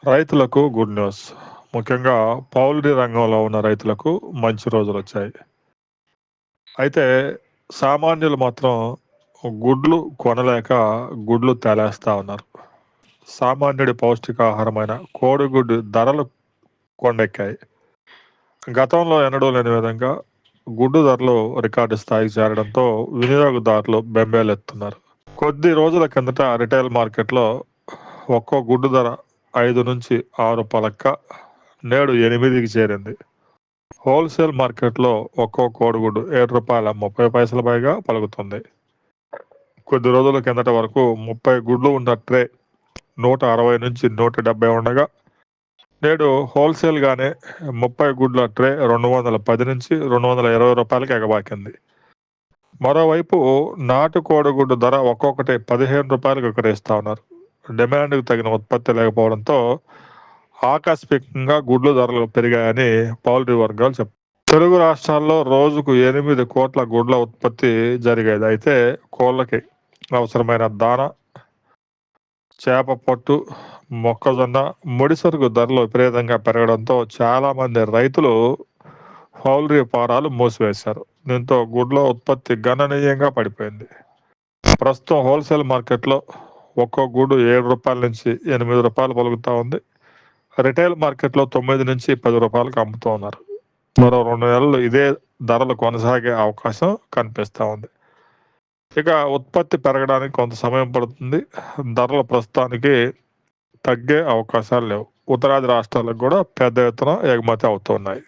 రైతులకు good news. ముఖ్యంగా poultry రంగంలో ఉన్న రైతులకు మంచి రోజులొచ్చాయి. అయితే సామాన్యులు మాత్రం గుడ్లు కొనలేక గుడ్లు తేలేస్తా ఉన్నారు. సామాన్యుడి పౌష్టికాహారమైన కోడిగుడ్డు ధరలు కొండెక్కాయి. గతంలో ఎన్నడూ లేని విధంగా గుడ్డు ధరలు రికార్డు స్థాయికి చేరడంతో వినియోగదారులు బెంబేలెత్తుతున్నారు. కొద్ది రోజుల కిందట రిటైల్ మార్కెట్‌లో ఒక్కో గుడ్డు ధర 5-6 పలక్క నేడు 8కి చేరింది. హోల్‌సేల్ మార్కెట్‌లో ఒక్కో కోడిగుడ్డు రూ. 7.30 పైగా పలుకుతుంది. కొద్ది రోజుల కిందట వరకు 30 గుడ్లు ఉన్న ట్రే 160-170 ఉండగా, నేడు హోల్‌సేల్‌గానే 30 గుడ్ల ట్రే రూ. 210-220కి ఎగబాకింది. మరోవైపు నాటు కోడిగుడ్డు ధర ఒక్కొక్కటి రూ. 15కి విక్రయిస్తా ఉన్నారు. డిమాండ్‌కు తగిన ఉత్పత్తి లేకపోవడంతో ఆకస్మికంగా గుడ్ల ధరలు పెరిగాయని పౌల్ట్రీ వర్గాలు చెప్తాయి. తెలుగు రాష్ట్రాల్లో రోజుకు 8 కోట్ల గుడ్ల ఉత్పత్తి జరిగేది. అయితే కోళ్ళకి అవసరమైన దాన, చేప పొట్టు, మొక్కజొన్న, ముడిసరుకు ధరలు విపరీతంగా పెరగడంతో చాలామంది రైతులు పౌల్ట్రీ ఫారాలు మూసివేశారు. దీంతో గుడ్ల ఉత్పత్తి గణనీయంగా పడిపోయింది. ప్రస్తుతం హోల్‌సేల్ మార్కెట్‌లో ఒక్కో గుడ్డు రూ. 7-8 పలుకుతా ఉంది. రిటైల్ మార్కెట్‌లో రూ. 9-10కి అమ్ముతూ ఉన్నారు. మరో 2 నెలలు ఇదే ధరలు కొనసాగే అవకాశం కనిపిస్తా ఉంది. ఇక ఉత్పత్తి పెరగడానికి కొంత సమయం పడుతుంది. ధరలు ప్రస్తుతానికి తగ్గే అవకాశాలు లేవు. ఉత్తరాది రాష్ట్రాలకు కూడా పెద్ద ఎత్తున ఎగుమతి అవుతున్నాయి.